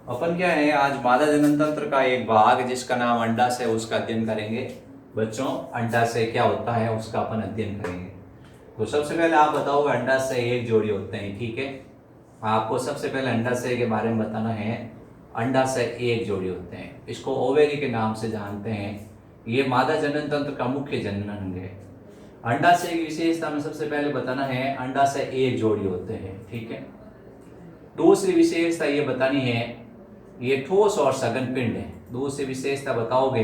अपन क्या है, आज मादा जनन तंत्र का एक भाग जिसका नाम अंडाशय है उसका अध्ययन करेंगे। बच्चों, अंडाशय क्या होता है उसका अपन अध्ययन करेंगे। तो सबसे पहले आप बताओ, अंडाशय एक जोड़ी होते हैं, ठीक है। आपको सबसे पहले अंडाशय के बारे में बताना है। अंडाशय एक जोड़ी होते हैं, इसको ओवेरी के नाम से जानते हैं। ये मादा जनन तंत्र का मुख्य जनन अंग है। अंडाशय की विशेषता में सबसे पहले बताना है, अंडाशय एक जोड़ी होते हैं, ठीक है। दूसरी विशेषता ये बतानी है, ये ठोस और सघन पिंड है। दूसरी विशेषता बताओगे,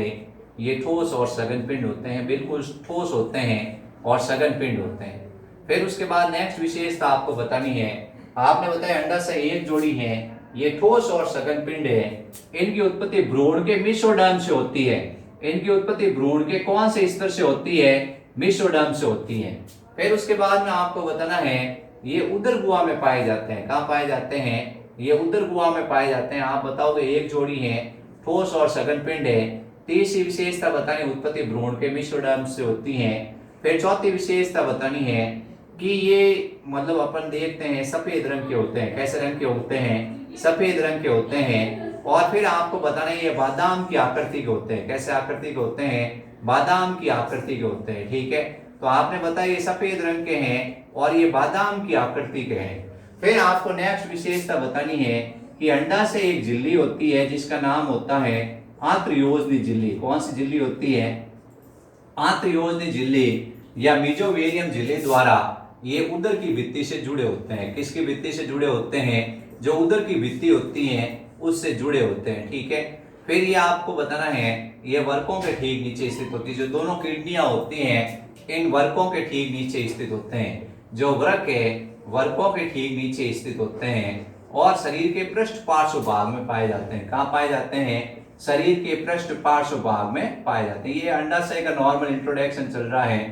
ये ठोस और सघन पिंड होते हैं, बिल्कुल ठोस होते हैं और सघन पिंड होते हैं। फिर उसके बाद नेक्स्ट विशेषता आपको बतानी है। आपने बताया अंडाशय एक जोड़ी है, ये ठोस और सघन पिंड है। इनकी उत्पत्ति भ्रूण के मेसोडर्म से होती है। इनकी उत्पत्ति भ्रूण के कौन से स्तर से होती है? मेसोडर्म से होती है। फिर उसके बाद में आपको बताना है, ये उदर गुहा में पाए जाते हैं। कहाँ पाए जाते हैं? ये उदर गुहा में पाए जाते हैं। आप बताओगे एक जोड़ी है, ठोस और सघन पिंड है। तीसरी विशेषता बतानी, उत्पत्ति भ्रूण के मेसोडर्म से होती है। फिर चौथी विशेषता बतानी है कि ये मतलब अपन देखते हैं सफेद रंग के होते हैं। कैसे रंग के होते हैं? सफेद रंग के होते हैं। और फिर आपको बताना है, ये बादाम की आकृति के होते हैं। कैसे आकृति के होते हैं? बादाम की आकृति के होते हैं, ठीक है। तो आपने बताया ये सफेद रंग के हैं और ये बादाम की आकृति के हैं। फिर आपको नेक्स्ट विशेषता बतानी है कि अंडाशय एक झिल्ली होती है जिसका नाम होता है आंत्रयोजनी झिल्ली। कौन सी झिल्ली होती है? आंत्रयोजनी झिल्ली या मेसोवेरियम झिल्ली द्वारा ये उदर की भित्ति से जुड़े होते हैं। किसकी भित्ति से जुड़े होते हैं? जो उदर की भित्ति होती है उससे जुड़े होते हैं, ठीक है। फिर ये आपको बताना है, ये वर्कों के ठीक नीचे स्थित होती है। जो दोनों किडनियां होती हैं, इन वर्कों के ठीक नीचे स्थित होते हैं। जो वृक्क है, वर्कों के ठीक नीचे स्थित होते हैं और शरीर के पृष्ठ पार्श्व भाग में पाए जाते हैं। कहाँ पाए जाते हैं? शरीर के पृष्ठ पार्श्व भाग में पाए जाते हैं। ये अंडाशय का नॉर्मल इंट्रोडक्शन चल रहा है,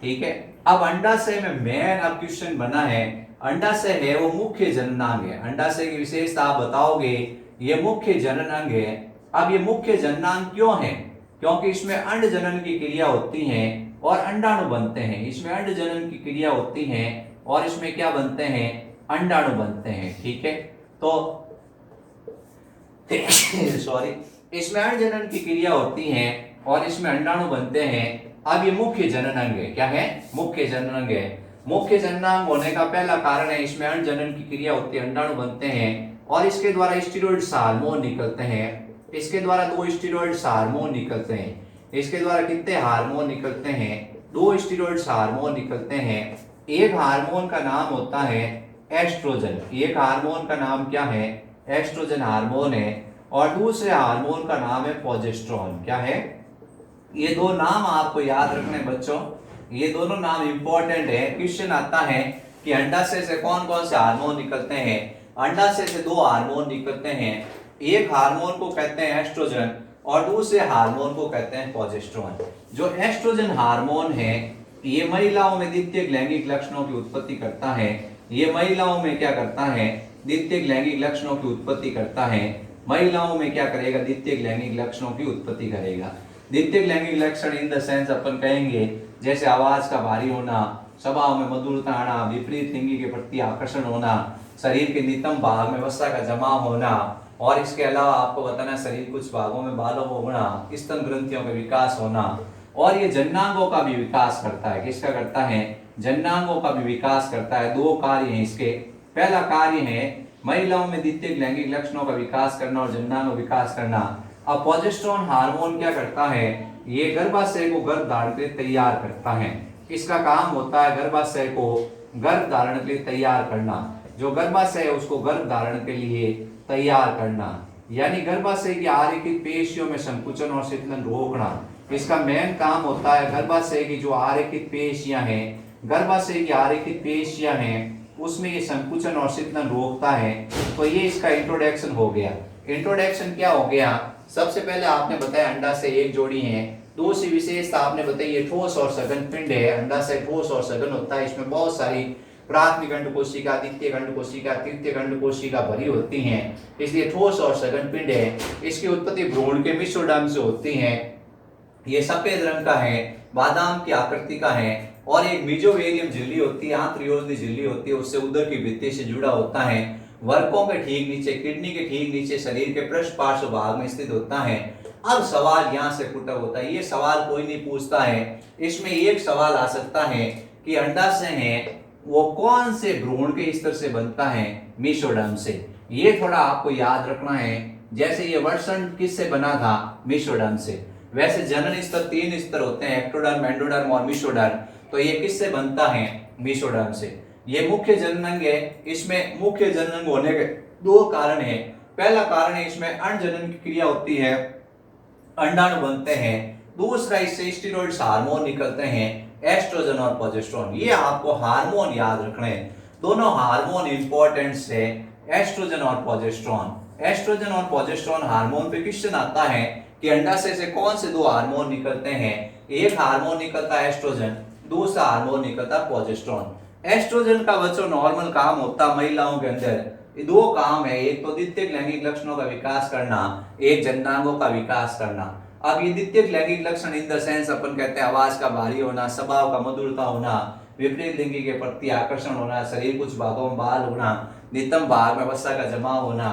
ठीक है। अब अंडाशय में मेन अब क्वेश्चन बना है, अंडाशय है वो मुख्य जननांग है। अंडाशय की विशेषता आप बताओगे, ये मुख्य जननांग है। अब ये मुख्य जननांग क्यों है? क्योंकि इसमें अंड जनन की क्रिया होती है और अंडाणु बनते हैं। इसमें अंड जनन की क्रिया होती है और इसमें क्या बनते हैं? अंडाणु बनते हैं, ठीक है। तो सॉरी, इसमें अंड जनन की क्रिया होती है और इसमें अंडाणु बनते हैं। अब ये मुख्य जनन अंग है। क्या है? मुख्य जनन अंग है। मुख्य जननांग होने का पहला कारण है, इसमें अंड जनन की क्रिया होती है, अंडाणु बनते हैं और इसके द्वारा स्टेरॉइड हार्मोन निकलते हैं। इसके द्वारा दो स्टेरॉइड हार्मोन निकलते हैं। इसके द्वारा कितने हार्मोन निकलते हैं? दो स्टेरॉइड हार्मोन निकलते हैं। एक हार्मोन का नाम होता है एस्ट्रोजन। एक हार्मोन का नाम क्या है? एस्ट्रोजन हार्मोन है। और दूसरे हार्मोन का नाम है प्रोजेस्टेरोन। क्या है? ये दो नाम आपको याद रखने बच्चों, ये दोनों नाम इंपॉर्टेंट है। क्वेश्चन आता है कि अंडाशय से कौन कौन से हार्मोन निकलते हैं? अंडाशय से दो हार्मोन निकलते हैं। एक हार्मोन को कहते हैं एस्ट्रोजन और दूसरे हार्मोन को कहते हैं प्रोजेस्टेरोन। जो एस्ट्रोजन हार्मोन है, ये महिलाओं में द्वितीयक लैंगिक लक्षणों की उत्पत्ति करता है। ये महिलाओं में क्या करता है? द्वितीयक लैंगिक लक्षणों की उत्पत्ति करता है। महिलाओं में क्या करेगा? द्वितीयक लैंगिक लक्षणों की उत्पत्ति करेगा। द्वितीयक लैंगिक लक्षण इन द सेंस अपन कहेंगे जैसे आवाज का भारी होना, स्वभाव में मधुरता आना, विपरीत लिंगी के प्रति आकर्षण होना, शरीर के नितंब भाग में वसा का जमा होना और इसके अलावा आपको बताना शरीर कुछ भागों में बालों को उगना, स्तन ग्रंथियों का विकास होना और ये जननांगों का भी विकास करता है। किसका करता है? जननांगों का भी विकास करता है। दो कार्य हैं इसके। पहला कार्य है महिलाओं में द्वितीयक लैंगिक लक्षणों का विकास करना और जननांग विकास करना। अब प्रोजेस्टेरोन हार्मोन क्या करता है? ये गर्भाशय को गर्भ धारण के लिए तैयार करता है। इसका काम होता है गर्भाशय को गर्भ धारण के लिए तैयार करना। जो गर्भाशय है उसको गर्भ धारण के लिए तैयार करना, यानी गर्भाशय की आरेखित पेशियों में संकुचन और शीतलन रोकना। इसका मेन काम होता है गर्भाशय की जो आरेखित पेशियां हैं, गर्भाशय की आरेखित पेशियां हैं उसमें ये संकुचन और शीतलन रोकता है। तो ये इसका इंट्रोडक्शन हो गया। इंट्रोडक्शन क्या हो गया? सबसे पहले आपने बताया अंडाशय एक जोड़ी है। दूसरी विशेषता आपने बताई ये ठोस और सघन पिंड है। अंडाशय ठोस और सघन होता है। इसमें बहुत सारी प्राथमिक अंड कोशिका, द्वितीय अंड कोशिका, तृतीय अंड कोशिका भरी होती हैं, इसलिए ठोस और सघन पिंड है। इसकी उत्पत्ति भ्रूण के मेसोडर्म से होती है। ये सफेद रंग का है, बादाम की आकृति का है और एक मेसोवेरियम झिल्ली होती है, आंत्रयोजनी झिल्ली होती है, उससे उदर की भित्ति से जुड़ा होता है वर्कों के ठीक नीचे, किडनी के ठीक नीचे शरीर के पृष्ठ पार्श्व भाग में स्थित होता है। अब सवाल यहाँ से पुट अप होता है, ये सवाल कोई नहीं पूछता है। इसमें एक सवाल आ सकता है कि अंडाशय है वो कौन से भ्रूण के स्तर से बनता है, मेसोडर्म से। ये थोड़ा आपको याद रखना है। जैसे ये वर्षण किससे बना था, मेसोडर्म से। वैसे जनन स्तर 3 स्तर होते हैं, एक्टोडर्म, एंडोडर्म और मेसोडर्म। तो ये किससे बनता है, मेसोडर्म से। ये मुख्य जननांग है। इसमें मुख्य जननांग होने के 2 कारण है। पहला कारण है इसमें अंडजनन की क्रिया होती है, अंडाणु बनते हैं। दूसरा इससे स्टेरॉइड्स हार्मोन निकलते हैं, एस्ट्रोजन और प्रोजेस्टेरोन। ये आपको हार्मोन याद रखने हैं, दोनों हार्मोन इंपॉर्टेंट है, एस्ट्रोजन और प्रोजेस्टेरोन। एस्ट्रोजन और प्रोजेस्टेरोन हार्मोन पे क्वेश्चन आता है कि अंडाशय से कौन से 2 हार्मोन निकलते हैं। एक हार्मोन निकलता है एस्ट्रोजन, दूसरा हार्मोन निकलता है प्रोजेस्टेरोन। एस्ट्रोजन का बच्चों नॉर्मल काम होता है महिलाओं के अंदर, 2 काम है, एक तो द्वितीयक लैंगिक लक्षणों का विकास करना, एक जननांगों का विकास करना। अब ये द्वितीयक लैंगिक लक्षण इन द सेंस अपन कहते हैं आवाज का भारी होना, स्वभाव का मधुरता होना, विपरीत लिंगी के प्रति आकर्षण होना, शरीर कुछ भागों में बाल होना, नितंब भाग में वसा का जमा होना,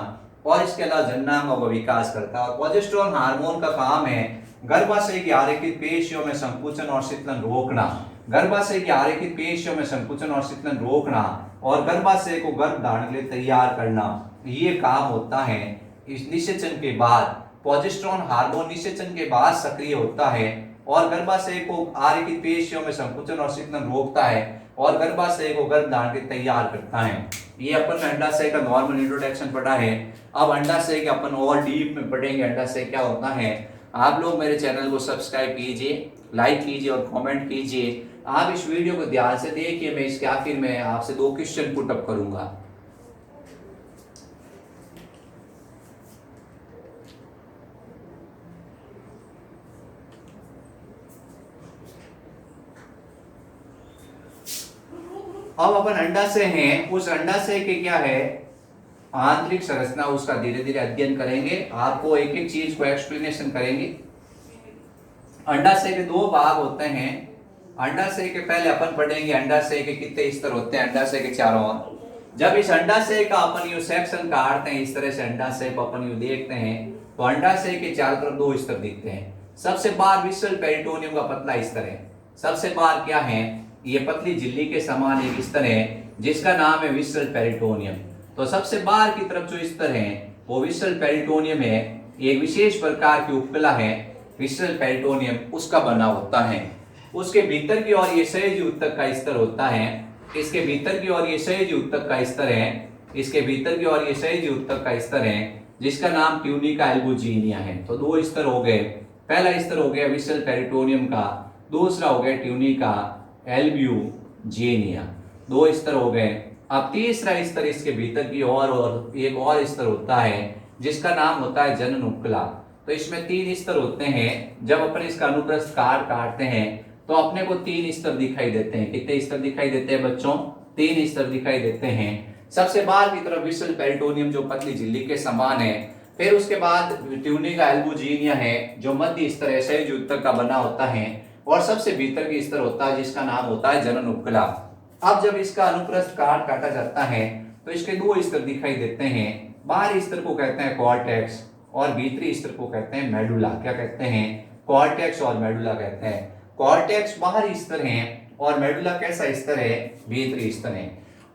और इसके अलावा जननांगों का विकास करता है। और प्रोजेस्टेरोन हार्मोन का काम है गर्भाशय की आरेखित पेशियों में संकुचन और शीतलन रोकना, गर्भाशय की आरेखित पेशियों में संकुचन और शीतलन रोकना, और गर्भाशय को गर्भ धारण के लिए तैयार करना। ये काम होता है इस निषेचन के बाद। प्रोजेस्टेरोन हार्मोन निषेचन के बाद सक्रिय होता है और गर्भाशय को आरेखित पेशियों में संकुचन और शीतलन रोकता है और गर्भाशय को गर्भ धारण के तैयार करता है। ये अपन ने अंडाशय का नॉर्मल इंट्रोडक्शन पढ़ा है। अब अंडाशय के अपन और डीप में पढ़ेंगे अंडाशय क्या होता है। आप लोग मेरे चैनल को सब्सक्राइब कीजिए, लाइक कीजिए और कमेंट कीजिए। आप इस वीडियो को ध्यान से देखिए, मैं इसके आखिर में आपसे 2 क्वेश्चन पुट अप करूंगा। अब अपन अंडाशय हैं, उस अंडाशय के क्या है आंतरिक संरचना, उसका धीरे धीरे अध्ययन करेंगे। आपको एक एक चीज को एक्सप्लेनेशन करेंगे। अंडाशय के 2 भाग होते हैं। अंडाशय के पहले अपन पढ़ेंगे अंडाशय के कितने स्तर होते हैं, अंडाशय के चारों ओर। जब इस अंडाशय का अपन यू सेक्शन काटते हैं, इस तरह से अंडाशय को अपन यू देखते हैं, तो अंडाशय के चारों तरफ 2 स्तर दिखते हैं। सबसे बाहर विसरल पेरिटोनियम का पतला स्तर है। सबसे बाहर क्या है, ये पतली झिल्ली के समान एक स्तर है जिसका नाम है विसरल पेरिटोनियम। तो सबसे बाहर की तरफ जो स्तर है वो विसरल पेरिटोनियम है। एक विशेष प्रकार की उपकला है विसरल पेरिटोनियम, उसका बना होता है। उसके भीतर की ओर ये सहज उत्तक का स्तर होता है। इसके भीतर की ओर ये सहज उत्तक का स्तर है। इसके भीतर की ओर ये सहज उत्तक का स्तर है जिसका नाम ट्यूनिका एल्बुजिनिया है। तो 2 स्तर हो गए। पहला स्तर हो गया विसरल पेरिटोनियम का, दूसरा हो गया ट्यूनिका एल्ब्यूजिनिया। 2 स्तर हो गए। अब तीसरा स्तर इसके भीतर की ओर और एक और स्तर होता है जिसका नाम होता है जनन उपकला। तो इसमें 3 स्तर होते हैं। जब अपन इसका अनुप्रस्थ काटते हैं तो अपने को 3 स्तर दिखाई देते हैं। कितने स्तर दिखाई देते हैं बच्चों, 3 स्तर दिखाई देते हैं। सबसे बाहर की तरफ विसरल पेरिटोनियम जो पतली झिल्ली के समान है, फिर उसके बाद ट्यूनिका एल्बुजिनिया है जो मध्य स्तर है, सहज उत्तक का बना होता है, और सबसे भीतर की स्तर होता है जिसका नाम होता है जनन उपकला। अब जब इसका अनुप्रस्थ काटा जाता है तो इसके 2 स्तर दिखाई देते हैं। बाहरी स्तर को कहते हैं कॉर्टेक्स और भीतरी स्तर को कहते हैं मेडुला। क्या कहते हैं, कॉर्टेक्स और मेडुला कहते हैं। कॉर्टेक्स बाहरी स्तर है और मेडुला कैसा स्तर है, भीतरी स्तर है।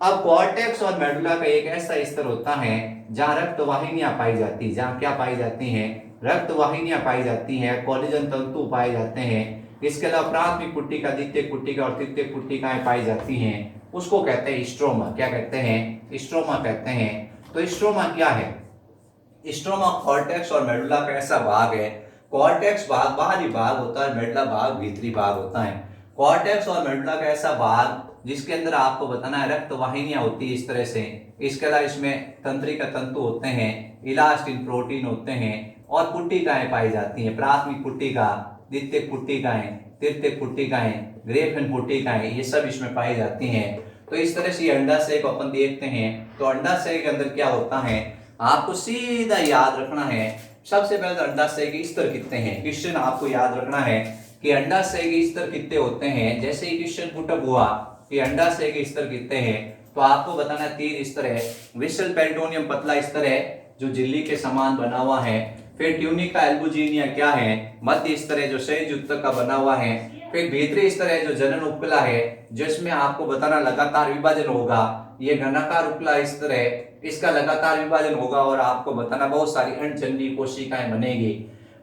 अब कॉर्टेक्स और मेडुला का एक ऐसा स्तर होता है जहां रक्त वाहिनियां पाई जाती है। जहां क्या पाई जाती हैं, रक्त वाहिनियां पाई जाती हैं, कोलेजन तंतु पाए जाते हैं। इसके अलावा प्राथमिक पुट्टिका, द्वितीयक पुट्टिका और तृतीयक पुट्टिकाएं पाई जाती हैं। उसको कहते हैं स्ट्रोमा। क्या कहते हैं, स्ट्रोमा कहते हैं। तो स्ट्रोमा क्या है, स्ट्रोमा कॉर्टेक्स और मेडुला का ऐसा भाग है। कॉर्टेक्स भाग बाहरी भाग होता है, मेडुला भाग भीतरी भाग होता है। कॉर्टेक्स और मेडुला का ऐसा भाग जिसके अंदर आपको बताना है रक्त वाहिनियां होती है इस तरह से। इसके अलावा इसमें तंत्रिका तंतु होते हैं, इलास्टिन प्रोटीन होते हैं और पुट्टिकाएं पाई जाती हैं। प्राथमिक पुट्टिका, द्वितीयक पुट्टिकाएं, तृतीयक पुट्टिकाएं, ग्रेफिन पुट्टिकाएं, ये सब इसमें पाई जाती हैं। तो इस तरह से अंडाशय को अपन देखते हैं। तो अंडाशय के अंदर क्या होता है आपको सीधा याद रखना है। सबसे पहले तो अंडाशय के स्तर कितने हैं, क्वेश्चन आपको याद रखना है कि अंडाशय के स्तर कितने होते हैं। जैसे ही क्वेश्चन पुट अप हुआ, कि अंडाशय के स्तर कितने हैं, तो आपको बताना 3 स्तर है। विशल पेरिटोनियम पतला स्तर है जो झिल्ली के समान बना हुआ है। फिर ट्यूनिका एल्बुजिनिया क्या है, मध्य स्तर है जो सहज ऊतक का बना हुआ है। फिर भीतरी स्तर है जो जनन उपकला है, जिसमें आपको बताना लगातार विभाजन होगा। ये घनाकार उपकला स्तर है, इसका लगातार विभाजन होगा और आपको बताना बहुत सारी अंडजननी कोशिकाएं बनेगी।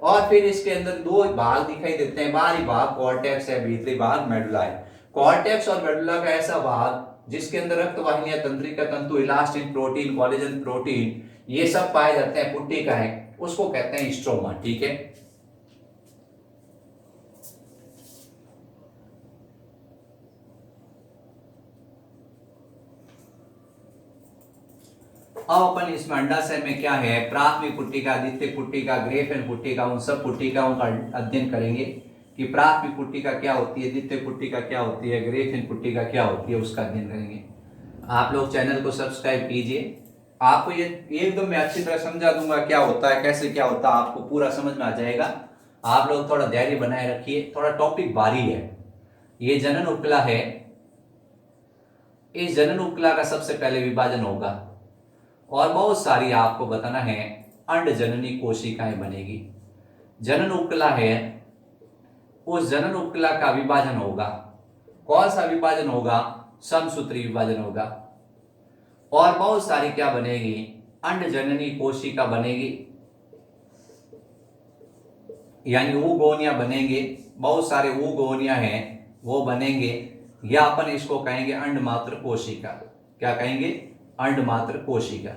और फिर इसके अंदर 2 भाग दिखाई देते हैं, बाहरी भाग कॉर्टेक्स है, भीतरी भाग मेडुला है। कॉर्टेक्स और मेडुला का ऐसा भाग जिसके अंदर रक्त वाहिनियां, तंत्रिका तंतु, इलास्टिन प्रोटीन, कोलेजन प्रोटीन ये सब पाए जाते हैं, पुट्टिकाएं, उसको कहते हैं स्ट्रोमा। ठीक है, अब अपन इसमें अंडाशय में क्या है, प्राथमिक पुट्टिका, द्वितीय पुट्टिका, ग्रेफेन पुट्टिका, उन सब पुट्टिकाओं का अध्ययन करेंगे कि प्राथमिक पुट्टिका क्या होती है, द्वितीय पुट्टिका क्या होती है, ग्रेफेन पुट्टिका क्या होती है, उसका अध्ययन करेंगे। आप लोग चैनल को सब्सक्राइब कीजिए, आपको ये एकदम मैं अच्छी तरह समझा दूंगा क्या होता है, कैसे क्या होता है, आपको पूरा समझ में आ जाएगा। आप लोग थोड़ा धैर्य बनाए रखिए, थोड़ा टॉपिक भारी है। ये जनन उपकला है, इस जनन उपकला का सबसे पहले विभाजन होगा और बहुत सारी आपको बताना है अंड जननी कोशिकाएं बनेगी। जनन उपकला है, उस जनन उपकला का विभाजन होगा। कौन सा विभाजन होगा, समसूत्री विभाजन होगा और बहुत सारी क्या बनेगी, अंड जननी कोशिका बनेगी, यानी ऊगोनिया बनेंगे। बहुत सारे ऊगोनिया हैं वो बनेंगे, या अपन इसको कहेंगे अंडमात्र कोशिका। क्या कहेंगे, अंडमात्र कोशिका।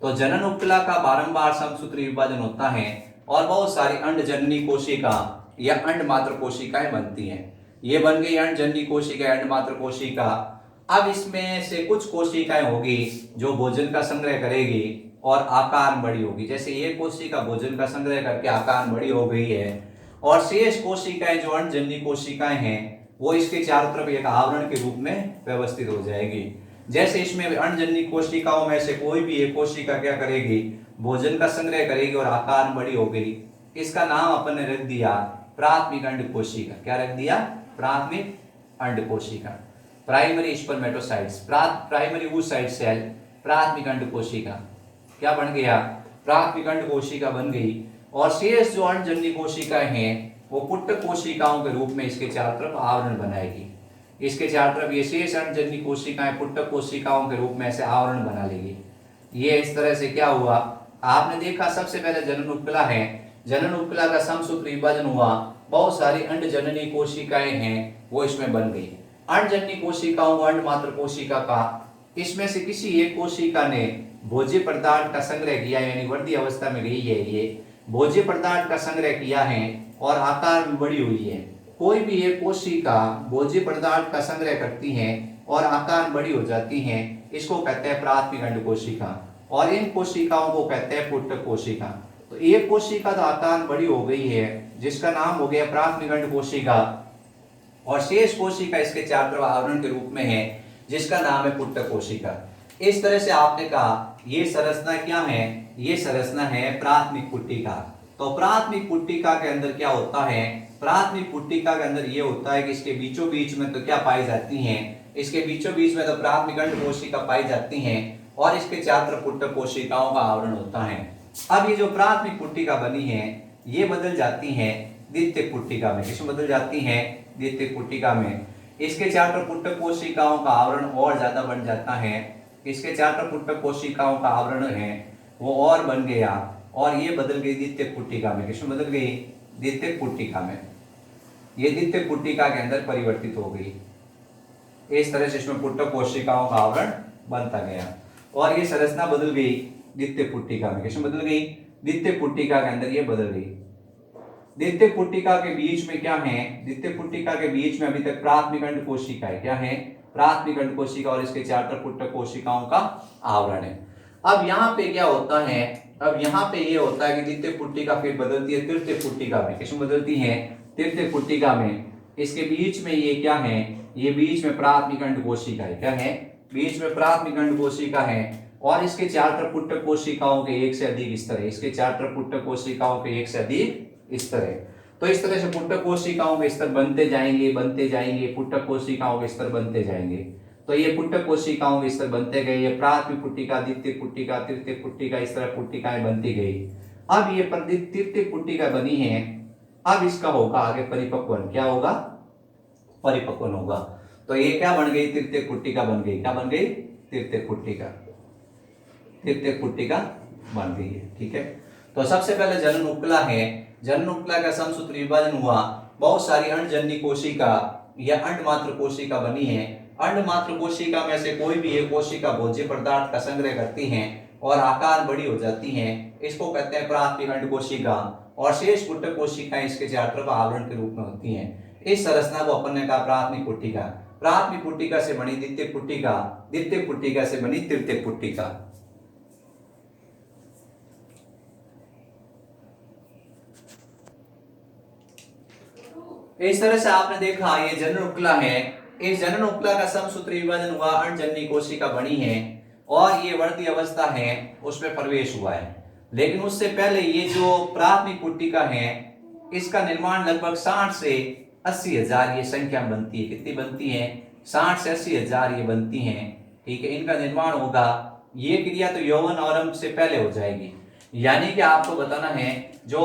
तो जनन उपकला का बारंबार समसूत्री विभाजन होता है और बहुत सारी अंड जननी कोशिका या अंडमात्र कोशिकाएं बनती हैं। ये बन गई अंड जननी कोशिका, अंडमात्र कोशिका। अब इसमें से कुछ कोशिकाएं होगी जो भोजन का संग्रह करेगी और आकार बड़ी होगी। जैसे ये कोशिका भोजन का संग्रह करके आकार बड़ी हो गई है और शेष कोशिकाएं जो अंड जननी कोशिकाएं हैं वो इसके चारों तरफ एक आवरण के रूप में व्यवस्थित हो जाएगी। जैसे इसमें अंडजननी कोशिकाओं में से कोई भी एक कोशिका क्या करेगी, भोजन का संग्रह करेगी और आकार बड़ी हो गई। इसका नाम अपन ने रख दिया प्राथमिक अंड कोशिका। क्या रख दिया, प्राथमिक अंड कोशिका। Primary spermatocytes, primary oocyte cell, प्राथमिक अंड कोशिका क्या बन गया, प्राथमिक अंड कोशिका बन गई। और शेष जो अंडजननी कोशिकाएं हैं वो पुट्टक कोशिकाओं के रूप में इसके चारों तरफ आवरण बनाएगी। इसके चारों तरफ ये शेष अंडजननी कोशिकाएं पुट्टक कोशिकाओं के रूप में ऐसे आवरण बना लेगी। ये इस तरह से क्या हुआ, आपने देखा सबसे पहले जनन उपकला है, जनन उपकला का समसूत्र विभाजन हुआ, बहुत सारी अंडजननी कोशिकाएं हैं वो इसमें बन गई। अंडजननी कोशिकाओं को अंडमात्र कोशिका का, इसमें से किसी एक कोशिका ने भोज्य पदार्थ का संग्रह किया, यानी वृद्धि अवस्था में गई है, ये भोज्य पदार्थ का संग्रह किया है और आकार में बड़ी हुई है। कोई भी एक कोशिका भोज्य पदार्थ का संग्रह करती है और आकार बड़ी हो जाती है, इसको कहते हैं प्राथमिक अंड कोशिका और इन कोशिकाओं को कहते हैं पुट्टक कोशिका। तो एक कोशिका तो आकार बड़ी हो गई है जिसका नाम हो गया प्राथमिक अंड कोशिका और शेष कोशिका इसके चारों तरफ आवरण के रूप में है जिसका नाम है पुट्टक कोशिका। इस तरह से आपने कहा ये संरचना क्या है, ये संरचना है प्राथमिक पुट्टिका। तो प्राथमिक पुट्टिका के अंदर क्या होता है, प्राथमिक पुट्टिका के अंदर ये होता है कि इसके बीचों बीच में तो क्या पाई जाती हैं, इसके बीचों बीच में तो प्राथमिक अंड कोशिका पाई जाती हैं और इसके चारों तरफ पुट्टक कोशिकाओं का आवरण होता है। अब ये जो प्राथमिक पुट्टिका बनी है ये बदल जाती है द्वितीयक पुट्टिका में। किसमें बदल जाती है, द्वितीयक पुट्टिका में। इसके चारों तरफ पुट्टक कोशिकाओं का आवरण और ज्यादा बन जाता है, इसके चारों तरफ पुट्टक कोशिकाओं का आवरण है वो और बन गया और ये बदल गई द्वितीयक पुट्टिका में। किसमें बदल गई, द्वितीयक पुट्टिका में। ये द्वितीयक पुट्टिका के अंदर परिवर्तित हो गई। इस तरह से इसमें पुट्टक कोशिकाओं का आवरण बनता गया और ये संरचना बदल गई द्वितीयक पुट्टिका में। किसमें बदल गई, द्वितीयक पुट्टिका के अंदर ये बदल गई। द्वितीयक पुट्टिका के बीच में क्या है, द्वितीयक पुट्टिका के बीच में अभी तक प्राथमिक अंड कोशिका है। क्या है, प्राथमिक अंड कोशिका और इसके चारों तरफ पुट्टक कोशिकाओं का आवरण है। अब यहाँ पे क्या होता है, अब यहाँ पे ये होता है कि द्वितीयक पुट्टिका फिर बदलती है तृतीयक पुट्टिका में। किसमें बदलती है, तृतीयक पुट्टिका में। इसके बीच में ये क्या है, ये बीच में प्राथमिक अंड कोशिका है। क्या है, बीच में प्राथमिक अंड कोशिका है और इसके चारों तरफ पुट्टक कोशिकाओं के एक से अधिक स्तर है। इसके चारों तरफ पुट्टक कोशिकाओं के एक से अधिक स्तर है तो इस तरह से पुटक कोशिकाओं के स्तर बनते जाएंगे, पुटक कोशिकाओं के स्तर बनते जाएंगे। तो ये पुटक कोशिकाओं के स्तर बनते गए, ये प्राथमिक पुट्टिका, द्वितीय पुट्टिका, तृतीय पुट्टिका, इस तरह पुट्टिकाएं बनती गई। अब ये तृतीय पुट्टिका बनी है, अब इसका होगा आगे परिपक्वन, क्या होगा, परिपक्वन होगा। तो ये क्या बन गई, तृतीय पुट्टिका बन गई, क्या बन गई, तृतीय पुट्टिका, तृतीय पुट्टिका बन गई है। ठीक है, तो सबसे पहले जनन उपकला है, जनन उपकला का समसूत्र विभाजन हुआ, बहुत सारी अंडजन्य कोशिका या अंडमात्र कोशिका बनी है। अंडमात्र कोशिका में से कोई भी एक कोशिका भोज्य पदार्थ का संग्रह करती हैं और आकार बड़ी हो जाती हैं, इसको कहते हैं प्राथमिक अंड कोशिका, और शेष पुटक कोशिकाएं इसके चार तरफ आवरण के रूप में होती हैं। इस संरचना को अपन ने कहा प्राथमिक पुट्टिका। प्राथमिक पुट्टिका से बनी द्वितीय पुट्टिका, द्वितीय पुट्टिका से बनी तृतीय पुट्टिका। इस तरह से आपने देखा ये जनन उपकला है, इस जनन उपकला का समसूत्र विभाजन हुआ, अंडजन्य कोशिका बनी है और ये वर्ती अवस्था है उसमें प्रवेश हुआ है। लेकिन उससे पहले ये जो प्राथमिक पुट्टिका है इसका निर्माण लगभग 60 से 80 हजार ये संख्या बनती है। कितनी बनती है, 60 से 80 हजार ये बनती हैं। ठीक है, इनका निर्माण होगा, ये क्रिया तो यौवन आरंभ से पहले हो जाएगी। यानी कि आपको बताना है जो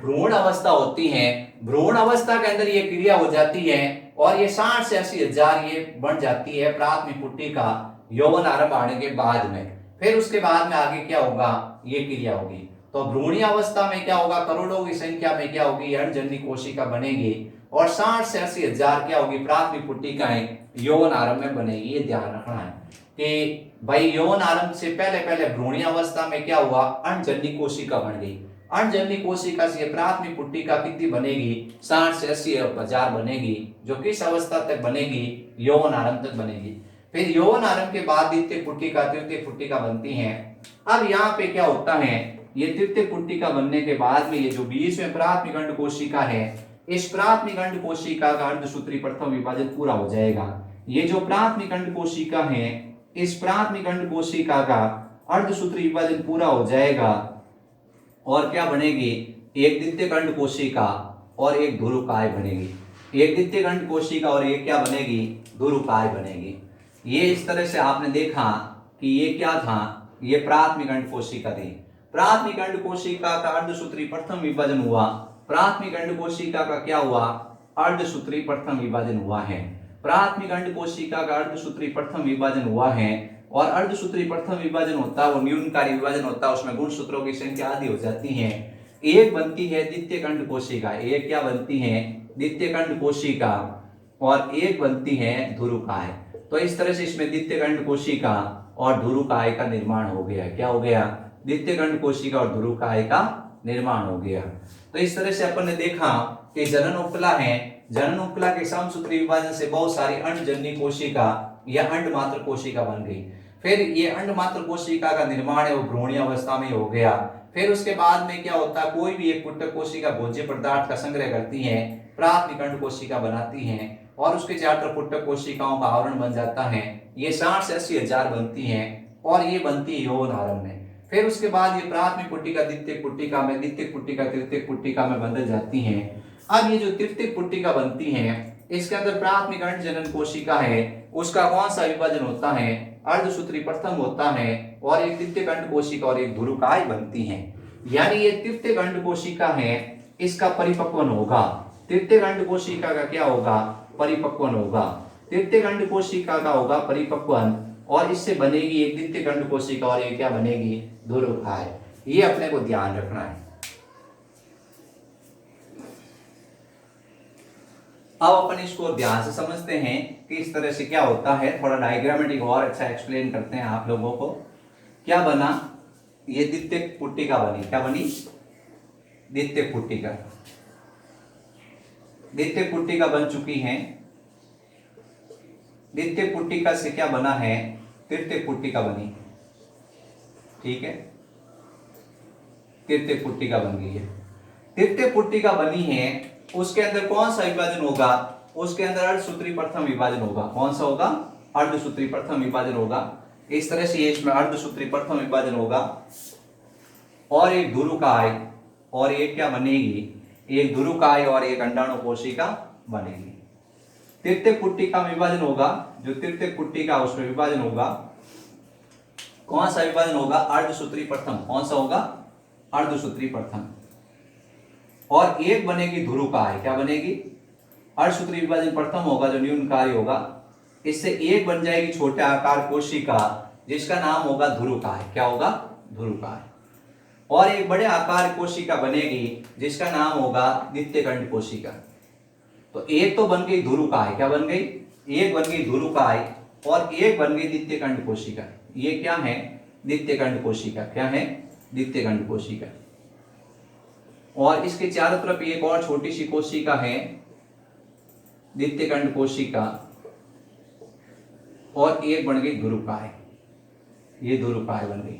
भ्रूण अवस्था होती है, भ्रूण अवस्था के अंदर ये क्रिया हो जाती है और ये 60 से 80 हजार ये बन जाती है प्राथमिक पुट्टिका यौवन आरंभ आने के बाद में। फिर उसके बाद में आगे क्या होगा, ये क्रिया होगी। तो भ्रूणीय अवस्था में क्या होगा, करोड़ों की संख्या में क्या होगी, अंडजन्य कोशिका बनेगी और 60 से 80 हजार क्या होगी, प्राथमिक पुट्टिकाएं यौवन आरंभ में बनेगी। ये ध्यान रखना है कि भाई यौवन आरंभ से पहले पहले भ्रूणीय अवस्था में क्या हुआ, अंडजन्य कोशिका बन गई। अंडजन्य कोशिका से प्राथमिक पुट्टिका कितनी बनेगी, 60 से 80 हजार बनेगी, जो किस अवस्था तक बनेगी, यौवन आरंभ तक बनेगी। फिर यौवन आरंभ के बाद द्वितीय पुट्टिका, तृतीय पुट्टिका बनती हैं। अब यहाँ पे क्या होता है, ये तृतीय पुट्टिका बनने के बाद में ये जो बीच में प्राथमिक अंड कोशिका है, इस प्राथमिक अंड कोशिका का अर्धसूत्री प्रथम विभाजन पूरा हो जाएगा। ये जो प्राथमिक अंड कोशिका है, इस प्राथमिक अंड कोशिका का अर्धसूत्री विभाजन पूरा हो जाएगा और क्या बनेगी, एक द्वितीय अंड कोशिका और एक ध्रुवकाय बनेगी। एक द्वितीय अंड कोशिका और एक क्या बनेगी, ध्रुवकाय बनेगी। ये इस तरह से आपने देखा कि ये क्या था, ये प्राथमिक अंड कोशिका थी। प्राथमिक अंड कोशिका का अर्धसूत्री प्रथम विभाजन हुआ, प्राथमिक अंड कोशिका का क्या हुआ, अर्धसूत्री प्रथम विभाजन हुआ है। प्राथमिक अंड कोशिका का अर्धसूत्री प्रथम विभाजन हुआ है और अर्धसूत्री प्रथम विभाजन होता है वो न्यूनकारी विभाजन होता है, उसमें गुणसूत्रों की संख्या आदि हो जाती है। एक बनती है द्वितीय अंड कोशिका, एक क्या बनती है, द्वितीय अंड कोशिका, और एक बनती है ध्रुवकाय। तो इस तरह से इसमें द्वितीय अंड कोशिका और ध्रुवकाय का निर्माण हो गया। क्या हो गया, द्वितीय अंड कोशिका और ध्रुवकाय का निर्माण हो गया। तो इस तरह से अपन ने देखा कि जनन उपकला है, जनन उपकला के समसूत्री विभाजन से बहुत सारी अंडजन्य कोशिका या अंडमात्र कोशिका बन गई। फिर ये अंडमात्र कोशिका का निर्माण है वो भ्रूणीय अवस्था में हो गया। फिर उसके बाद में क्या होता है, कोई भी एक पुटक कोशिका भोज्य पदार्थ का संग्रह करती है, प्राथमिक अंड कोशिका बनाती है और उसके चारों तरफ पुटक कोशिकाओं का आवरण बन जाता है। ये 60 से 80 हजार बनती हैं और ये बनती है यौवन आरंभ में। फिर उसके बाद ये प्राथमिक पुट्टिका द्वितीय पुट्टिका में, द्वितीय पुट्टिका तृतीय पुट्टिका में बदल जाती हैं। अब ये जो तृतीय पुट्टिका बनती है इसके अंदर प्राथमिक अंड जनन कोशिका है, उसका कौन सा विभाजन होता है, अर्धसूत्री प्रथम होता है और एक तृतीय अंड कोशिका और एक ध्रुवकाय बनती है। यानी ये तृतीय अंड कोशिका है, इसका परिपक्वन होगा। तृतीय अंड कोशिका का क्या होगा, परिपक्वन होगा। तृतीय अंड कोशिका का होगा परिपक्वन और इससे बनेगी एक द्वितीय अंड कोशिका और ये क्या बनेगी, ध्रुवकाय। ये अपने को ध्यान रखना है। अब अपन इसको ध्यान से समझते हैं कि इस तरह से क्या होता है, थोड़ा डायग्रामेटिक और अच्छा एक्सप्लेन करते हैं आप लोगों को। क्या बना, ये द्वितीय पुट्टिका बनी, क्या बनी, द्वितीय पुट्टिका। द्वितीय पुट्टिका बन चुकी है। द्वितीय पुट्टिका से क्या बना है, तृतीय पुट्टिका बनी। ठीक है, तृतीय पुट्टिका बन गई है। तृतीय पुट्टिका बनी है, उसके अंदर कौन सा विभाजन होगा, उसके अंदर अर्धसूत्री प्रथम विभाजन होगा। कौन सा होगा, अर्धसूत्री प्रथम विभाजन होगा। इस तरह से इसमें अर्धसूत्री प्रथम विभाजन होगा और एक ध्रुवकाय और एक क्या बनेगी, एक ध्रुवकाय और एक अंडाणु कोशिका बनेगी। तृतीयक पुट्टिका में विभाजन होगा, जो तृतीयक पुट्टिका उसमें विभाजन होगा, कौन सा विभाजन होगा? अर्धसूत्री प्रथम। कौन सा होगा? अर्धसूत्री प्रथम। और एक बनेगी ध्रुवकाय। क्या बनेगी? अर्धसूत्री विभाजन प्रथम होगा जो न्यूनकाय होगा, इससे एक बन जाएगी छोटे आकार कोशिका जिसका नाम होगा ध्रुवकाय। क्या होगा? ध्रुवकाय। और एक बड़े आकार कोशिका बनेगी जिसका नाम होगा द्वितीयक कोशिका। तो एक तो बन गई ध्रुवकाय। क्या बन गई? एक बन गई ध्रुवकाय और एक बन गई द्वितीयक कोशिका। ये क्या है? द्वितीयक कोशिका। क्या है? द्वितीयक कोशिका। और इसके चारों तरफ एक और छोटी सी कोशिका है, द्वितीयक कोशिका, और एक बन गई ध्रुवकाय। ये ध्रुवकाय बन गई।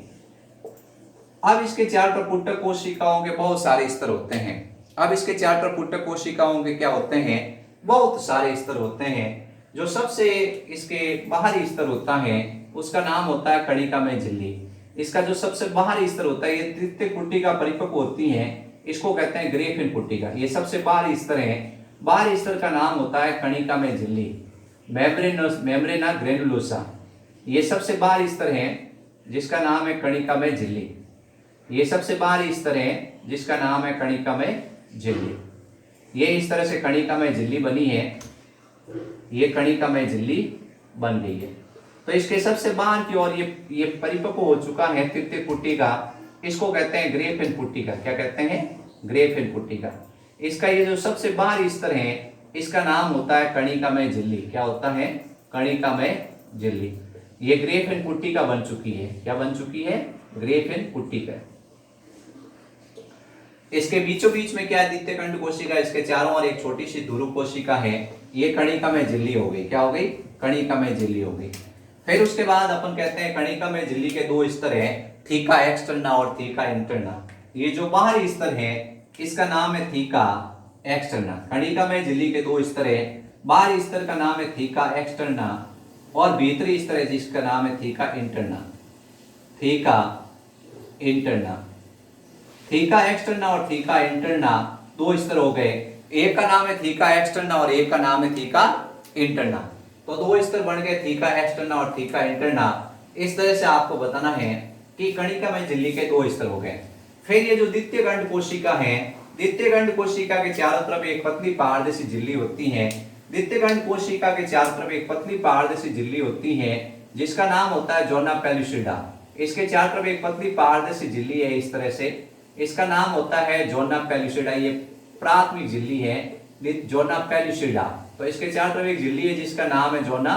अब इसके चारों तरफ पुट्टक कोशिकाओं के बहुत सारे स्तर होते हैं। अब इसके चारों तरफ पुट्टक कोशिकाओं के क्या होते हैं? बहुत सारे स्तर होते हैं। जो सबसे इसके बाहरी स्तर होता है उसका नाम होता है कणिका में झिल्ली। इसका जो सबसे बाहरी स्तर होता है, ये तृतीयक पुट्टिका परिपक्व होती है, इसको कहते हैं ग्रेफिन पुट्टिका। ये सबसे बाहरी स्तर है। बाहरी स्तर का नाम होता है कणिका में झिल्ली, मेम्ब्रेना ग्रेनुलोसा। ये सबसे बाहरी स्तर है जिसका नाम है कणिका में झिल्ली। ये सबसे बाहरी स्तर है जिसका नाम है कणिका में झिल्ली। ये इस तरह से कणिका में झिल्ली बनी है। ये कणिका में झिल्ली बन गई है। तो इसके सबसे बाहर की ओर ये परिपक्व हो चुका है तृतीयक पुट्टिका, इसको कहते हैं ग्रेफिन पुट्टिका। क्या कहते हैं? ग्रेफिन पुट्टिका। इसका ये जो सबसे बाहरी स्तर है इसका नाम होता है कणिका में झिल्ली। क्या होता है? कणिका में झिल्ली। ये ग्रेफिन पुट्टिका बन चुकी है। क्या बन चुकी है? ग्रेफिन पुट्टिका। इसके बीचों बीच में क्या है? द्वितीयक कोशिका। इसके चारों ओर एक छोटी सी ध्रुव कोशिका है। ये कणिका में झिल्ली हो गई। क्या हो गई? कणिका में झिल्ली हो गई। फिर उसके बाद अपन कहते हैं कणिका में झिल्ली के दो स्तर हैं, थीका एक्सटर्ना और थीका इंटरना। ये जो बाहरी स्तर है इसका नाम है थीका एक्सटर्ना। कणिका में झिल्ली के दो स्तर है। बाहरी स्तर का नाम है थीका एक्सटर्ना और भीतरी स्तर है जिसका नाम है theca interna. Theca interna. Theca externa और थीका इंटरना दो स्तर हो गए। एक का नाम है थीका एक्सटर्ना और एक का नाम है थीका इंटरना। तो दो स्तर बन गए, थीका एक्सटर्ना और थीका इंटरना। इस तरह से आपको बताना है कि कणिका में झिल्ली के दो स्तर हो गए। फिर ये जो द्वितीयक कोशिका है, द्वितीयक कोशिका के चारों तरफ एक पतली पारदर्शी झिल्ली होती है। द्वितीयक कोशिका के चारों तरफ एक पतली पारदर्शी झिल्ली होती है जिसका नाम होता है जोना पेलुसिडा। इसके चारों तरफ एक पतली पारदर्शी झिल्ली है इस तरह से, इसका नाम होता है जोना पेलुसिडा। ये प्राथमिक झिल्ली है, जोना पेलुसिडा। तो इसके चारों तरफ एक झिल्ली है जिसका नाम है जोना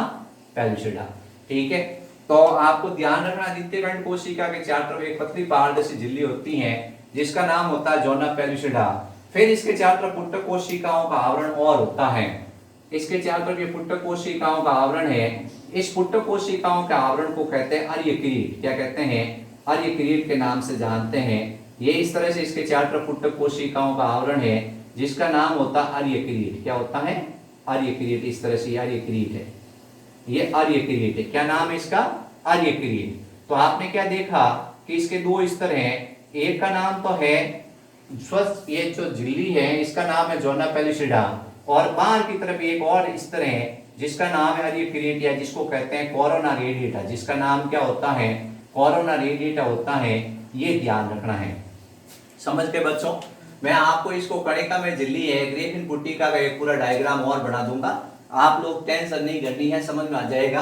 पेलुसिडा। ठीक है, तो आपको ध्यान रखना द्वितीयक कोशिका के चारों तरफ एक पतली पारदर्शी झिल्ली होती है जिसका नाम होता है जोना पेलुसिडा। फिर इसके चारों तरफ पुट्टक कोशिकाओं का आवरण और होता है। इसके चारों तरफ ये पुट्टक कोशिकाओं का आवरण है। इस पुट्टक कोशिकाओं के आवरण को कहते हैं अर्यक्रीट। क्या कहते हैं? अर्यक्रीट के नाम से जानते हैं। ये इस तरह से इसके चारों तरफ पुट्टक कोशिकाओं का आवरण है जिसका नाम होता है अर्यक्रीट। क्या होता है? अर्यक्रीट। इस तरह से अर्यक्रीट है। ये अर्यक्रीट है। क्या नाम है इसका? अर्यक्रीट। तो आपने क्या देखा कि इसके दो स्तर हैं। एक का नाम तो है स्वस्थ, ये जो झिल्ली है इसका नाम है जोना पेलुसिडा, और बाहर की तरफ एक और स्तर है जिसका नाम है अर्यक्रीट या जिसको कहते हैं कोरोना रेडिएटा। जिसका नाम क्या होता है? कोरोना रेडिएटा होता है। ये ध्यान रखना है। समझ के बच्चों, मैं आपको इसको कणिका में झिल्ली है, ग्रेफिन पुट्टिका का एक पूरा डायग्राम और बना दूंगा। आप लोग टेंशन नहीं करनी है, समझ में आ जाएगा।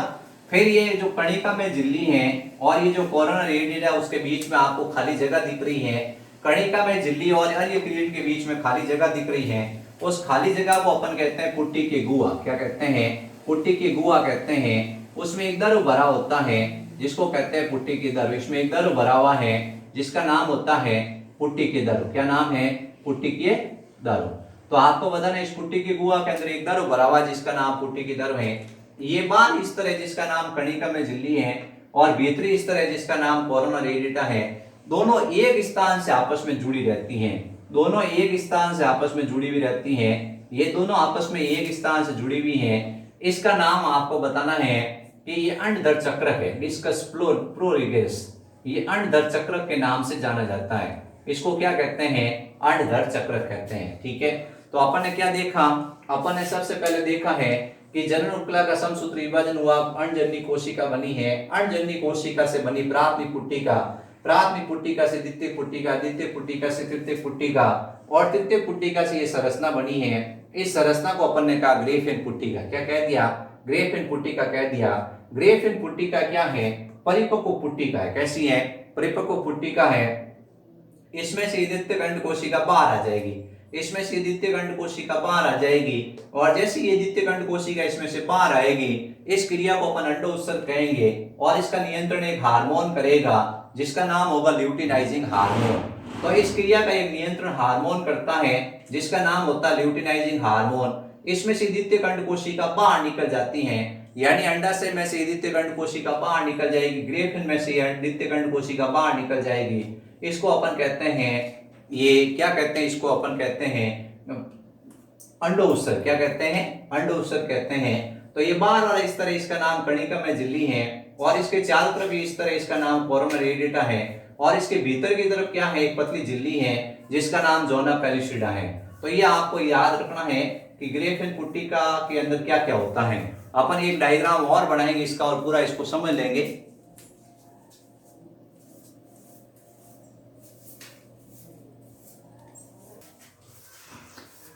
फिर ये जो कणिका में झिल्ली है और ये जो कोरोना रेडिएटा है उसके बीच में आपको खाली जगह दिख रही है। कणिका में झिल्ली और अर्यक्रीट के बीच में खाली जगह दिख रही है। उस खाली जगह को अपन कहते हैं पुट्टी की गुहा। क्या कहते हैं? पुट्टी की गुहा कहते हैं। उसमें एक दर भरा होता है जिसको कहते हैं पुट्टी की दर। इसमें एक दर भरा हुआ है जिसका नाम होता है पुट्टी की दर। क्या नाम है? पुट्टी की दर। तो आपको बताना है इस पुट्टी की गुहा के अंदर एक दर भरा हुआ जिसका नाम पुट्टी की दर है। ये बाहरी स्तर है जिसका नाम कणिका में झिल्ली है और भीतरी स्तर है जिसका नाम कोरोना रेडिएटा है। दोनों एक स्थान से आपस में जुड़ी रहती हैं। दोनों एक स्थान से आपस में जुड़ी हुई रहती हैं। ये दोनों आपस में एक स्थान से जुड़ी हुई हैं। इसका नाम आपको बताना है कि ये अंडधर चक्र है, डिस्कस प्रोरिगेस। ये अंडधर चक्र के नाम से जाना जाता है। इसको क्या कहते हैं, अंडधर चक्र कहते हैं। ठीक है, तो अपन ने क्या देखा, अपन ने सबसे पहले देखा है कि जनन उपकला का समसूत्र विभाजन हुआ, अंडजन्य कोशिका बनी है, अंडजन्य कोशिका से बनी प्राथमिक पुट्टिका, प्राथमिक पुट्टिका से द्वितीय पुट्टिका, द्वितीय पुट्टिका से तृतीय पुट्टिका, और तृतीय पुट्टिका से ये संरचना बनी है। इस संरचना को अपन ने कहा ग्रेफियन पुट्टिका। क्या कह दिया, ग्रेफियन पुट्टिका कह दिया। ग्रेफियन पुट्टिका क्या है, परिपक्व पुट्टिका है। कैसी है, परिपक्व पुट्टिका है। इसमें से द्वितीय अंड कोशिका बाहर आ जाएगी, इसमें से द्वितीय अंड कोशिका बाहर आ जाएगी, और जैसे ये द्वितीय अंड कोशिका इसमें से बाहर आएगी, इस क्रिया को अपन अंडोत्सर्ग कहेंगे, और इसका नियंत्रण एक हार्मोन करेगा जिसका नाम होगा ल्यूटिनाइजिंग हार्मोन। तो इस क्रिया का एक नियंत्रण हार्मोन करता है जिसका नाम होता है ल्यूटिनाइजिंग हार्मोन। इसमें से द्वितीय अंड कोशिका बाहर निकल जाती है, यानी अंडाशय में से द्वितीय अंड कोशिका बाहर निकल जाएगी, ग्रेफिन में से द्वितीय अंड कोशिका बाहर निकल जाएगी। इसको अपन कहते हैं, ये क्या कहते हैं, इसको अपन कहते हैं अंडोत्सर्ग। क्या कहते हैं, अंडोत्सर्ग कहते हैं। तो ये बाहर वाला इस तरह इसका नाम कणिका में झिल्ली है, और इसके चारों तरफ इस तरह इसका नाम कोरोना रेडिएटा है, और इसके भीतर की तरफ क्या है, एक पतली झिल्ली है जिसका नाम जोना पेलिसिडा है। तो ये आपको याद रखना है कि ग्रेफिन पुट्टिका के अंदर क्या क्या होता है। अपन एक डायग्राम और बनाएंगे इसका, और पूरा इसको समझ लेंगे।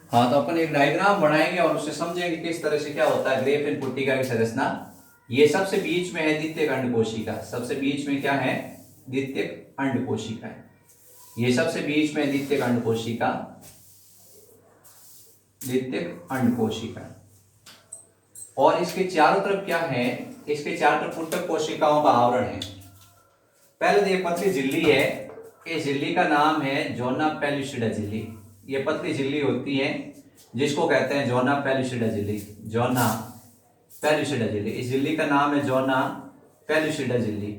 हाँ, तो अपन एक डायग्राम बनाएंगे और उससे समझेंगे किस तरह से क्या होता है ग्रेफिन पुट्टिका की संरचना। ये सबसे बीच में है द्वितीय अंड कोशिका, सबसे बीच में क्या है, द्वितीय अंड कोशिका है। ये सबसे बीच में द्वितीय अंड कोशिका, द्वितीय अंड कोशिका, और इसके चारों तरफ क्या है, इसके चारों तरफ पुट्टक कोशिकाओं का आवरण है। पहले देखिए पतली झिल्ली है, इस झिल्ली का नाम है जोना पेलिसिडा झिल्ली। ये पतली झिल्ली होती है जिसको कहते हैं जोना पेलिसिडा झिल्ली, जोना पेलिसिडा झिल्ली। इस झिल्ली का नाम है जोना पेलिसिडा झिल्ली।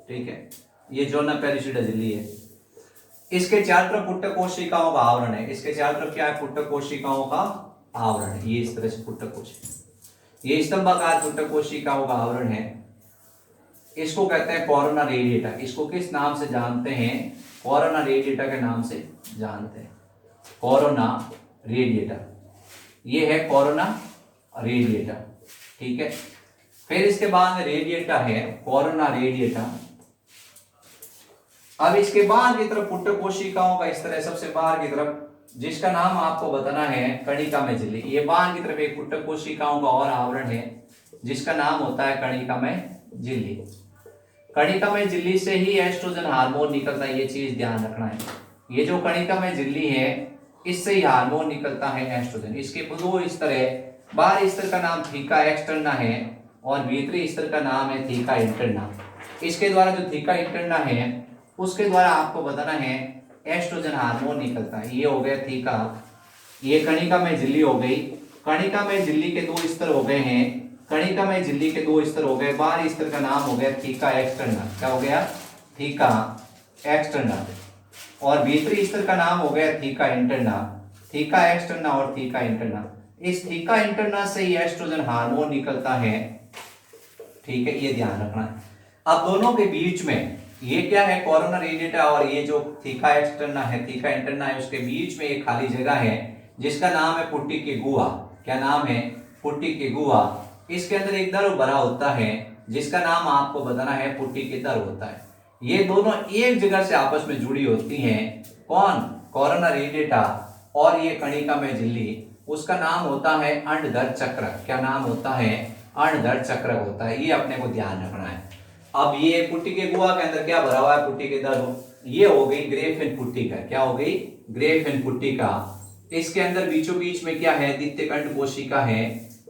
ठीक है, ये जोना पेलिसिडा झिल्ली है। इसके चारों तरफ पुट्टक कोशिकाओं का आवरण है। इसके चारों तरफ क्या है, पुट्टक कोशिकाओं का आवरण है। ये इस तरह से पुट्टक कोशिका, ये स्तंभाकार पुट्टक कोशिकाओं का आवरण है। इसको कहते हैं कोरोना रेडिएटा। इसको किस नाम से जानते हैं, कोरोना रेडिएटा के नाम से जानते हैं, कोरोना रेडिएटा। ये है कोरोना रेडिएटा। ठीक है, फिर इसके बाद रेडिएटा है, कोरोना रेडिएटा। अब इसके बाहर की तरफ पुट्टक कोशिकाओं का इस तरह सबसे बाहर की तरफ, जिसका नाम आपको बताना है कणिका में झिल्ली। ये बाहर की तरफ एक पुट्टक कोशिकाओं का और आवरण है जिसका नाम होता है कणिका में झिल्ली। कणिका में झिल्ली से ही एस्ट्रोजन हार्मोन निकलता है, ये चीज ध्यान रखना है। ये जो कणिका में झिल्ली है इससे ही हार्मोन निकलता है एस्ट्रोजन। इसके दो स्तर है, बाहरी स्तर का नाम थीका एक्सटर्ना है और भीतरी स्तर का नाम है थीका इंटरना। इसके द्वारा जो थीका इंटरना है उसके द्वारा आपको बताना है एस्ट्रोजन हार्मोन निकलता है। ये हो गया थीका, ये कणिका में झिल्ली हो गई। कणिका में झिल्ली के दो स्तर हो गए हैं, कणिका में झिल्ली के दो स्तर हो गए। बाहरी स्तर का नाम हो गया थीका एक्सटर्ना। क्या हो गया, थीका एक्सटर्ना। और भीतरी स्तर का नाम हो गया थीका इंटरना। थीका एक्सटर्ना और थीका इंटरना, इस थीका इंटरना से ही एस्ट्रोजन हार्मोन निकलता है। ठीक है, ये ध्यान रखना है। अब दोनों के बीच में ये क्या है, कोरोना रेडिएटा, और ये जो थीका एक्सटर्ना है, थीका इंटरना है, उसके बीच में एक खाली जगह है जिसका नाम है पुट्टी की गुहा। क्या नाम है, पुट्टी की गुहा। इसके अंदर एक दर भरा होता है जिसका नाम आपको बताना है पुट्टी की दर होता है। ये दोनों एक जगह से आपस में जुड़ी होती हैं। कौन, कोरोना रेडिएटा और ये कणिका में झिल्ली, उसका नाम होता है अंडधर चक्र। क्या नाम होता है, अंडधर चक्र होता है। ये अपने को ध्यान रखना है। अब ये पुट्टी के गुहा के अंदर क्या भरा हुआ है, पुट्टी के दर, ये हो गई ग्रेफिन पुट्टिका। क्या हो गई, ग्रेफिन पुट्टिका। इसके अंदर बीचों बीच में क्या है, द्वितीय अंड कोशिका है।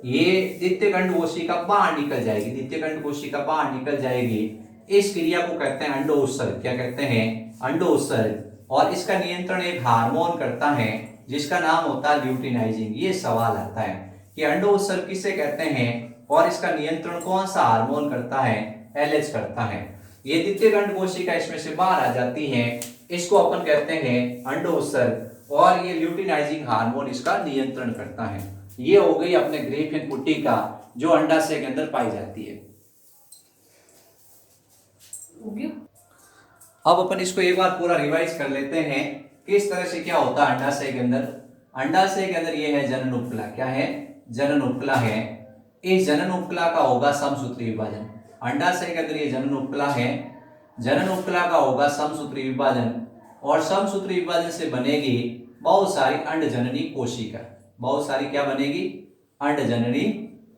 ये द्वितीय अंड कोशिका बाहर निकल जाएगी, द्वितीय अंड कोशिका बाहर निकल जाएगी। इस क्रिया को कहते हैं अंडोत्सर्ग। क्या कहते हैं, अंडोत्सर्ग। और इसका नियंत्रण एक हार्मोन करता है जिसका नाम होता है ल्यूटिनाइजिंग। ये सवाल आता है कि अंडोत्सर्ग किसे कहते हैं और इसका नियंत्रण कौन सा हार्मोन करता है, एलएच करता है। ये द्वितीय अंड कोशिका इसमें से बाहर आ जाती है, इसको अपन कहते हैं अंडोत्सर्ग, और ये ल्यूटिनाइजिंग हार्मोन इसका नियंत्रण करता है। ये हो गई अपने ग्रेफिन पुट्टिका जो अंडाशय के अंदर पाई जाती है। अब अपन इसको एक बार पूरा रिवाइज कर लेते हैं किस तरह से क्या होता है अंडाशय के अंदर। अंडाशय के अंदर ये है जनन उपकला, क्या है, जनन उपकला है। इस जनन उपकला का होगा समसूत्री विभाजन। अंडाशय के अंदर ये जनन उपकला है, जनन उपकला का होगा समसूत्री विभाजन, और समसूत्री विभाजन से बनेगी बहुत सारी अंडजननी कोशिका। बहुत सारी क्या बनेगी, अंडजननी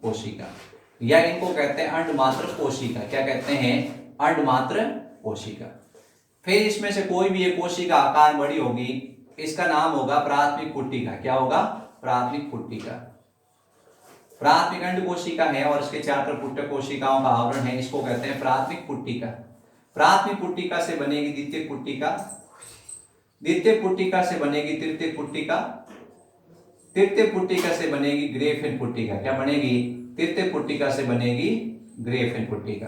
कोशिका, या इनको कहते हैं अंडमात्र कोशिका। क्या कहते हैं, अंडमात्र कोशिका। फिर इसमें से कोई भी एक कोशिका आकार बड़ी होगी, इसका नाम होगा प्राथमिक पुट्टिका। क्या होगा, प्राथमिक पुट्टिका। प्राथमिक अंड कोशिका है और इसके चार तरफ पुट्टक कोशिकाओं का आवरण है, इसको कहते हैं प्राथमिक पुट्टिका। प्राथमिक पुट्टिका से बनेगी द्वितीय पुट्टिका, द्वितीय पुट्टिका से बनेगी तृतीय पुट्टिका, तृतीय पुट्टिका से बनेगी ग्रेफिन पुट्टिका। क्या बनेगी, तृतीय पुट्टिका से बनेगी ग्रेफिन पुट्टिका।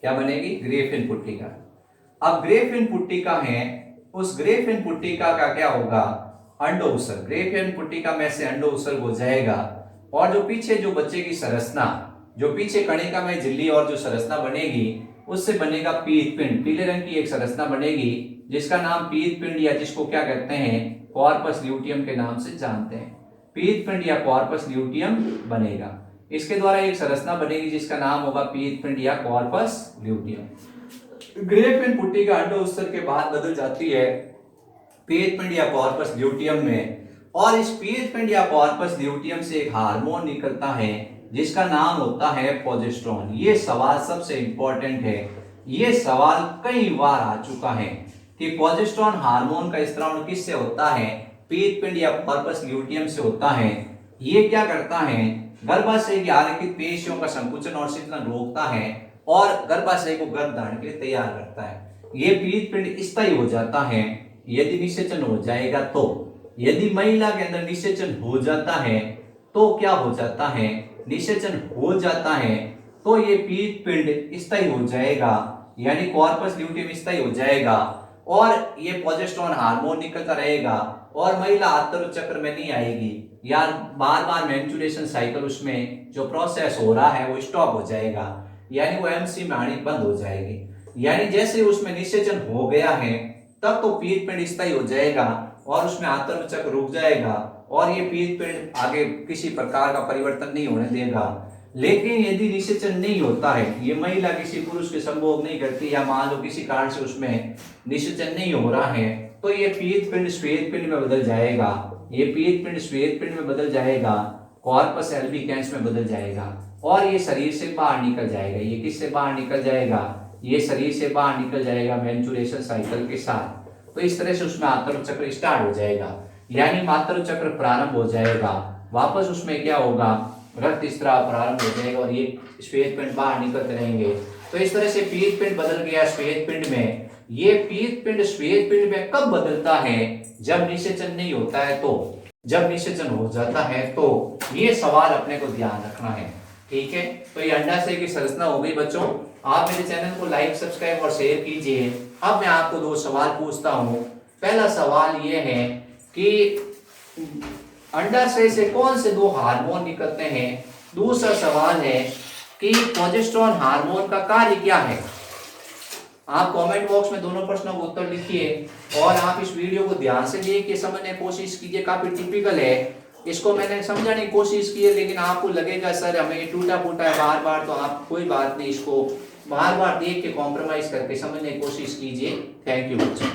क्या बनेगी, ग्रेफिन पुट्टिका। अब ग्रेफिन पुट्टिका है, उस ग्रेफिन पुट्टिका का क्या होगा, अंडो उत्सर्ग। ग्रेफिन पुट्टिका में से अंडो उत्सर्ग हो जाएगा, और जो पीछे जो बच्चे की संरचना, जो पीछे कणिका में झिल्ली और जो संरचना बनेगी, उससे बनेगा पीत पिंड। पीले रंग की एक संरचना बनेगी जिसका नाम पीत पिंड, या जिसको क्या कहते हैं, कॉर्पस ल्यूटियम के नाम से जानते हैं। पीत पिंड या कॉर्पस ल्यूटियम बनेगा। इसके द्वारा एक संरचना बनेगी जिसका नाम होगा पीत पिंड या कॉर्पस ल्यूटियम। ग्रेफिन पुट्टिका अंडो उत्सर्ग के बाद बदल जाती है पीत पिंड या कॉर्पस ल्यूटियम में, और इस पीत पिंड या कॉर्पस ल्यूटियम से एक हार्मोन निकलता है जिसका नाम होता है प्रोजेस्टेरोन। ये सवाल सबसे इंपॉर्टेंट है, ये सवाल कई बार आ चुका है कि प्रोजेस्टेरोन हार्मोन का स्त्राव किससे होता है, पीत पिंड या कॉर्पस ल्यूटियम से होता है। ये क्या करता है, गर्भाशय की आरेखित पेशियों का संकुचन और शीतलन रोकता है और गर्भाशय को गर्भ धारण के लिए तैयार करता है। ये पीत पिंड स्थायी हो जाता है यदि निषेचन हो जाएगा तो। यदि महिला के अंदर निषेचन हो जाता है तो क्या हो जाता है, निषेचन हो जाता है तो ये पीत पिंड स्थायी हो जाएगा, यानी कॉर्पस ल्यूटियम स्थायी हो जाएगा, और ये प्रोजेस्टेरोन हार्मोन निकलता रहेगा, और महिला आंतरिक चक्र में नहीं आएगी, या बार बार मेंस्ट्रुएशन साइकिल उसमें जो प्रोसेस हो रहा है वो स्टॉप हो जाएगा, यानी वो एमसी में आनी बंद हो जाएगी। यानी जैसे उसमें निषेचन हो गया है तब तो पीत पिंड स्थायी हो जाएगा और उसमें आंतरिक चक्र रुक जाएगा, और ये पीत पिंड आगे किसी प्रकार का परिवर्तन नहीं होने देगा। लेकिन यदि निषेचन नहीं होता है, ये महिला किसी पुरुष के संभोग नहीं करती, या मान लो किसी कारण से उसमें निषेचन नहीं हो रहा है, तो ये पीत पिंड श्वेत पिंड में बदल जाएगा। ये पीत पिंड श्वेत पिंड में बदल जाएगा, कॉर्पस एल्बिकेंस में बदल जाएगा, और ये शरीर से बाहर निकल जाएगा। ये किससे बाहर निकल जाएगा, ये शरीर से बाहर निकल जाएगा मेंस्ट्रुएशन साइकिल के साथ। तो इस तरह से उसमें आंतरिक चक्र स्टार्ट हो जाएगा, यानी मातृ चक्र प्रारंभ हो जाएगा। वापस उसमें क्या होगा, रक्त स्त्राव प्रारंभ हो जाएगा, और ये श्वेत पिंड बाहर निकलते रहेंगे। तो इस तरह से पीत पिंड बदल गया श्वेत पिंड में। ये पीत पिंड श्वेत पिंड में कब बदलता है, जब निषेचन नहीं होता है तो। जब निषेचन हो जाता है तो। ये सवाल अपने को ध्यान रखना है, ठीक है। तो ये अंडाशय की संरचना हो गई बच्चों। आप मेरे चैनल को लाइक, सब्सक्राइब और शेयर कीजिए। अब मैं आपको दो सवाल पूछता हूँ। पहला सवाल ये है कि अंडाशय से कौन से दो हार्मोन निकलते हैं। दूसरा सवाल है कि प्रोजेस्टेरोन हार्मोन का कार्य क्या है। आप कमेंट बॉक्स में दोनों प्रश्नों का उत्तर लिखिए, और आप इस वीडियो को ध्यान से देखिए, समझने की कोशिश कीजिए। काफी टिपिकल है, इसको मैंने समझाने की कोशिश की है, लेकिन आपको लगेगा सर हमें ये टूटा फूटा है बार बार, तो आप कोई बात नहीं, इसको बार बार देख के कॉम्प्रोमाइज करके समझने की कोशिश कीजिए। थैंक यू बच्चों।